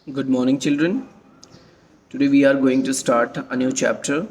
Good morning, children. Today we are going to start a new chapter,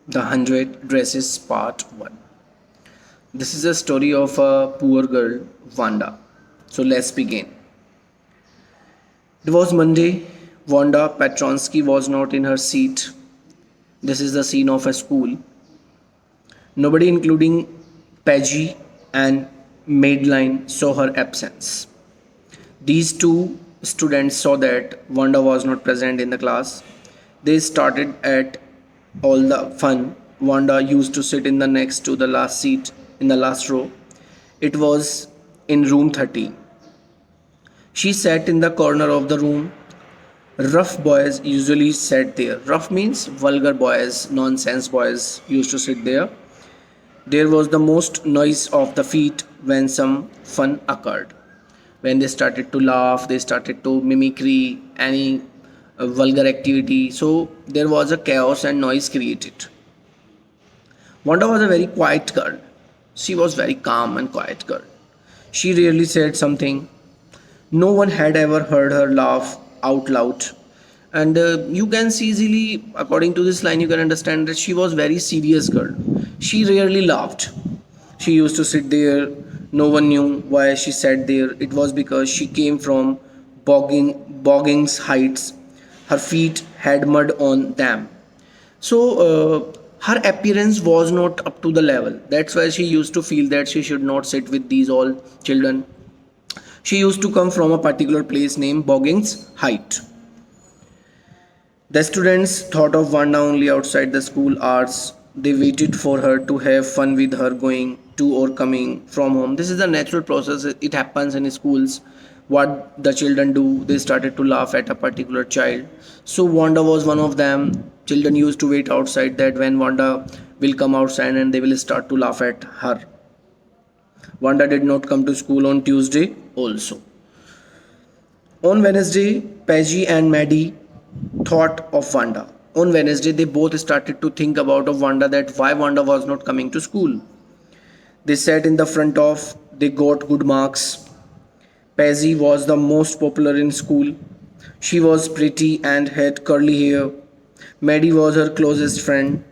The 100 Dresses Part 1. This is a story of a poor girl, Wanda. So let's begin. It was Monday. Wanda Petronsky was not in her seat. This is the scene of a school. Nobody, including Peggy and Madeline, saw her absence. These two students saw that Wanda was not present in the class. They started at all the fun. Wanda used to sit in the next to the last seat in the last row. It was in room 13. She sat in the corner of the room. Rough boys usually sat there. Rough means vulgar boys, nonsense boys used to sit there. There was the most noise of the feet when some fun occurred. When they started to laugh, they started to mimicry any vulgar activity. So there was a chaos and noise created. Wanda was a very quiet girl. She was very calm and quiet girl. She rarely said something. No one had ever heard her laugh out loud. And you can see easily, according to this line, you can understand that she was very serious girl. She rarely laughed. She used to sit there. No one knew why she sat there. It was because she came from Boggings Heights. Her feet had mud on them. So her appearance was not up to the level. That's why she used to feel that she should not sit with these all children. She used to come from a particular place named Boggings Height. The students thought of Wanda only outside the school hours. They waited for her to have fun with her going to or coming from home. This is a natural process. It happens in schools. What the children do, they started to laugh at a particular child. So Wanda was one of them. Children used to wait outside that when Wanda will come outside and they will start to laugh at her. Wanda did not come to school on Tuesday also. On Wednesday, Peggy and Maddie thought of Wanda. On Wednesday, they both started to think about of Wanda, that why Wanda was not coming to school. They sat in the front of, they got good marks. Peggy was the most popular in school. She was pretty and had curly hair. Maddie was her closest friend.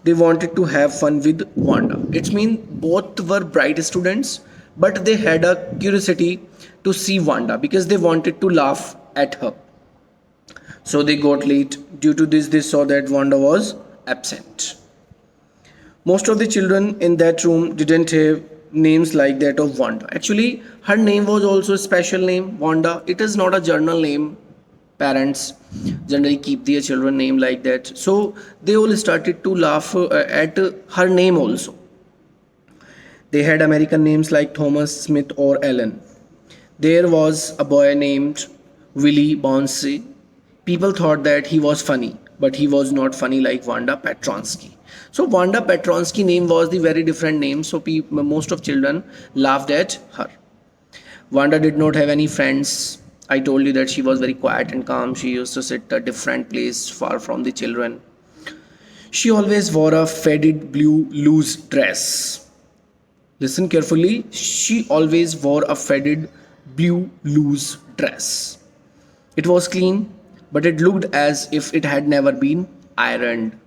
They wanted to have fun with Wanda. It means both were bright students, but they had a curiosity to see Wanda because they wanted to laugh at her. So they got late. Due to this, they saw that Wanda was absent. Most of the children in that room didn't have names like that of Wanda. Actually, her name was also a special name, Wanda. It is not a journal name. Parents generally keep their children name like that. So they all started to laugh at her name also. They had American names like Thomas, Smith, or Allen. There was a boy named Willie Bouncy. People thought that he was funny, but he was not funny like Wanda Petronsky. So Wanda Petronsky name was the very different name. So most of children laughed at her. Wanda did not have any friends. I told you that she was very quiet and calm. She used to sit a different place far from the children. She always wore a faded blue loose dress. Listen carefully. She always wore a faded blue loose dress. It was clean, but it looked as if it had never been ironed.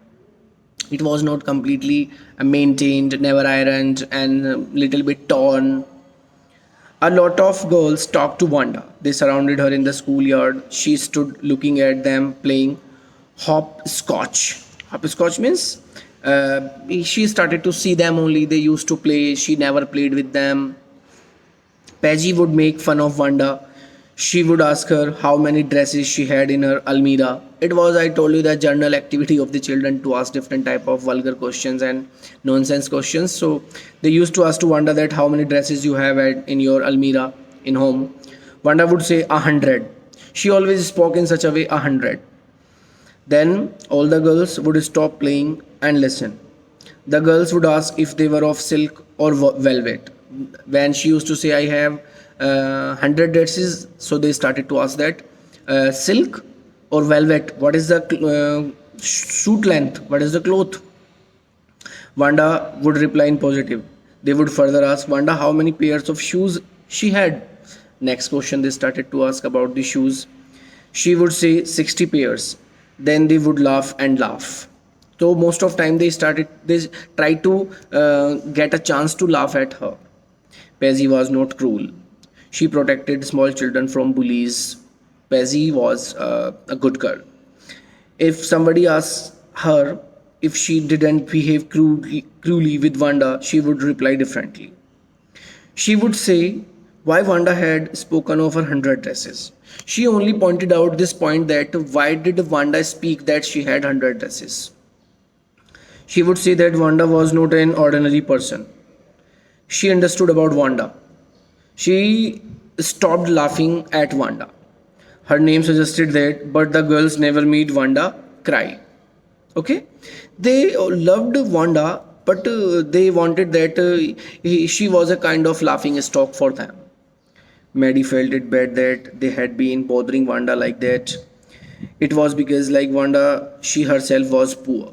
It was not completely maintained, never ironed, and a little bit torn. A lot of girls talked to Wanda. They surrounded her in the schoolyard. She stood looking at them playing hopscotch. Hopscotch means she started to see them only. They used to play. She never played with them. Peggy would make fun of Wanda. She would ask her how many dresses she had in her almirah. It was, I told you, the journal activity of the children to ask different type of vulgar questions and nonsense questions. So they used to ask to Wanda that how many dresses you have in your almirah in home. Wanda would say 100. She always spoke in such a way 100. Then all the girls would stop playing and listen. The girls would ask if they were of silk or velvet. When she used to say, I have 100 dresses, so they started to ask that silk or velvet, what is the suit length, what is the cloth. Wanda would reply in positive. They would further ask Wanda how many pairs of shoes she had. Next question, they started to ask about the shoes. She would say 60 pairs. Then they would laugh and laugh. So most of time they tried to get a chance to laugh at her. Paisy was not cruel. She protected small children from bullies. Paisy was a good girl. If somebody asks her if she didn't behave cruelly with Wanda, she would reply differently. She would say why Wanda had spoken of her 100 dresses. She only pointed out this point, that why did Wanda speak that she had 100 dresses. She would say that Wanda was not an ordinary person. She understood about Wanda. She stopped laughing at Wanda. Her name suggested that, but the girls never made Wanda cry. Okay, they loved Wanda, but they wanted that she was a kind of laughing stock for them. Maddie felt it bad that they had been bothering Wanda like that. It was because, like Wanda, she herself was poor.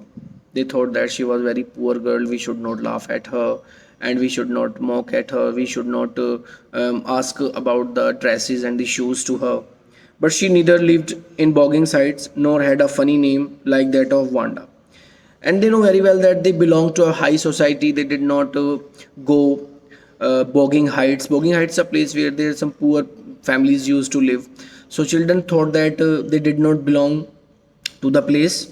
They thought that she was very poor girl. We should not laugh at her, and we should not mock at her. We should not ask about the dresses and the shoes to her. But she neither lived in bogging sites nor had a funny name like that of Wanda. And they know very well that they belong to a high society. They did not go bogging heights. Bogging heights is a place where there some poor families used to live. So children thought that they did not belong to the place.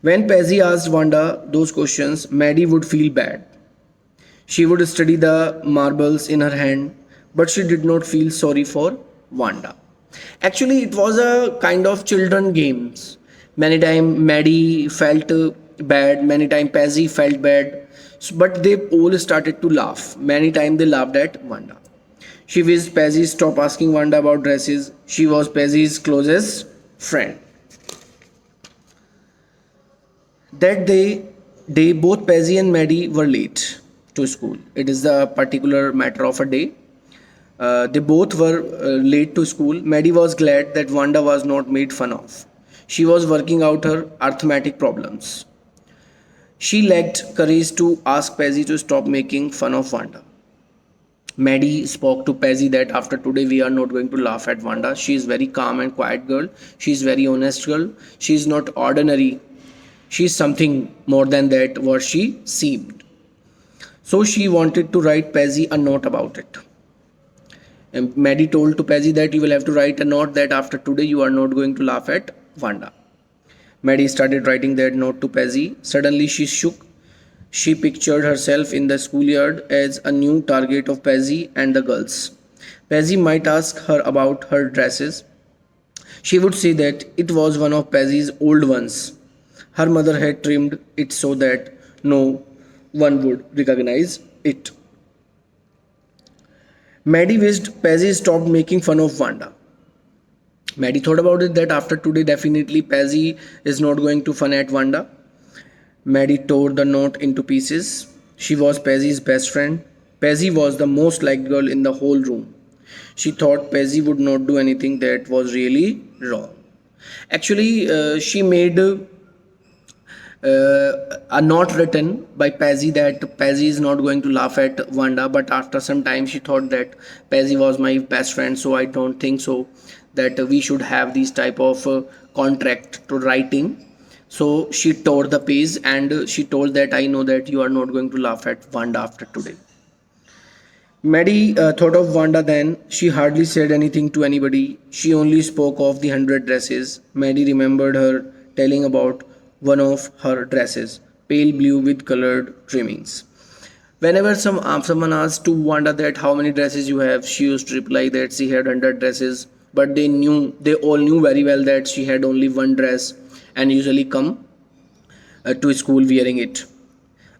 When Paisy asked Wanda those questions, Maddie would feel bad. She would study the marbles in her hand, but she did not feel sorry for Wanda. Actually, it was a kind of children games. Many times Maddie felt bad, many times Paisy felt bad, but they all started to laugh. Many times they laughed at Wanda. She wished Paisy stop asking Wanda about dresses. She was Paisy's closest friend. That day, both Paisy and Maddie were late to school. It is the particular matter of a day. They both were late to school. Maddie was glad that Wanda was not made fun of. She was working out her arithmetic problems. She lacked courage to ask Paisy to stop making fun of Wanda. Maddie spoke to Paisy that after today we are not going to laugh at Wanda. She is very calm and quiet girl. She is very honest girl. She is not ordinary. She is something more than that what she seemed. So she wanted to write Paisy a note about it. And Maddie told to Paisy that you will have to write a note that after today you are not going to laugh at Wanda. Maddie started writing that note to Paisy. Suddenly she shook. She pictured herself in the schoolyard as a new target of Paisy and the girls. Paisy might ask her about her dresses. She would say that it was one of Paisy's old ones. Her mother had trimmed it so that no one would recognize it. Maddie wished Paisy stopped making fun of Wanda. Maddie thought about it that after today definitely Paisy is not going to fun at Wanda. Maddie tore the note into pieces. She was Paisy's best friend. Paisy was the most liked girl in the whole room. She thought Paisy would not do anything that was really wrong. Actually, she made a note written by Paisy that Paisy is not going to laugh at Wanda, but after some time she thought that Paisy was my best friend, so I don't think so that we should have these type of contract to writing. So she tore the page and she told that I know that you are not going to laugh at Wanda after today. Maddie thought of Wanda then. She hardly said anything to anybody. She only spoke of the 100 dresses. Maddie remembered her telling about one of her dresses, pale blue with colored trimmings. Whenever someone asked to Wanda that how many dresses you have, she used to reply that she had 100 dresses. But they all knew very well that she had only one dress and usually come to school wearing it.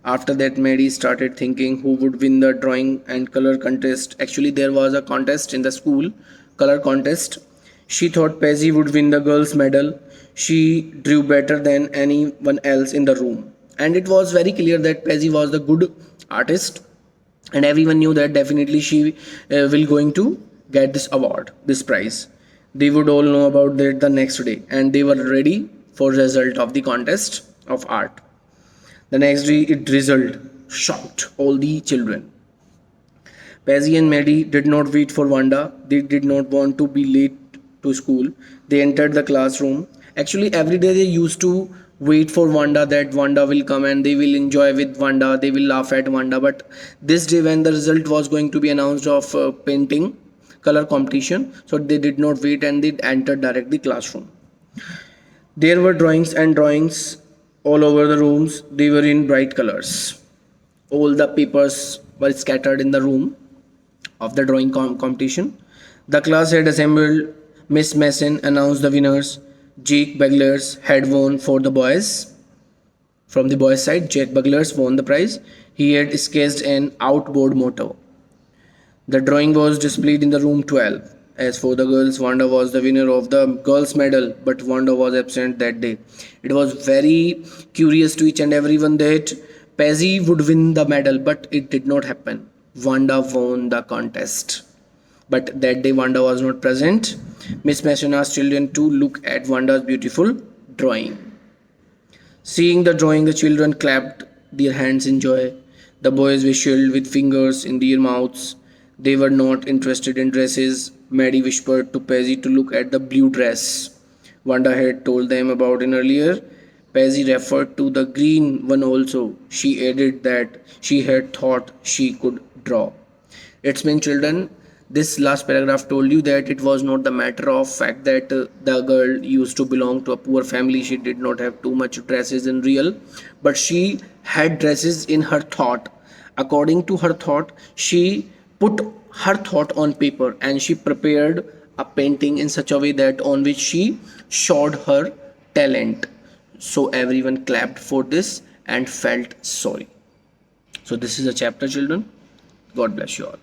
After that, Mary started thinking who would win the drawing and color contest. Actually, there was a contest in the school, color contest. She thought Paisy would win the girls' medal. She drew better than anyone else in the room. And it was very clear that Paisy was the good artist. And everyone knew that definitely she will going to get this award, this prize. They would all know about that the next day. And they were ready for result of the contest of art. The next day it drizzled, shocked all the children. Paisy and Maddie did not wait for Wanda. They did not want to be late to school. They entered the classroom. Actually, every day they used to wait for Wanda, that Wanda will come and they will enjoy with Wanda, they will laugh at Wanda. But this day, when the result was going to be announced of painting color competition, so they did not wait and they entered directly classroom. There were drawings and drawings all over the rooms. They were in bright colors. All the papers were scattered in the room of the drawing competition. The class had assembled. Miss Mason announced the winners. Jake Buglers had won for the boys. From the boys' side, Jake Buglers won the prize. He had sketched an outboard motor. The drawing was displayed in the room 12. As for the girls, Wanda was the winner of the girls' medal, but Wanda was absent that day. It was very curious to each and everyone that Pezzy would win the medal, but it did not happen. Wanda won the contest. But that day, Wanda was not present. Miss Mason asked children to look at Wanda's beautiful drawing. Seeing the drawing, the children clapped their hands in joy. The boys whistled with fingers in their mouths. They were not interested in dresses. Maddie whispered to Pezzy to look at the blue dress Wanda had told them about in earlier. Pezzy referred to the green one also. She added that she had thought she could draw. It's mean, children, this last paragraph told you that it was not the matter of fact that the girl used to belong to a poor family. She did not have too much dresses in real, but she had dresses in her thought. According to her thought, she put her thought on paper and she prepared a painting in such a way that on which she showed her talent. So everyone clapped for this and felt sorry. So this is a chapter, children. God bless you all.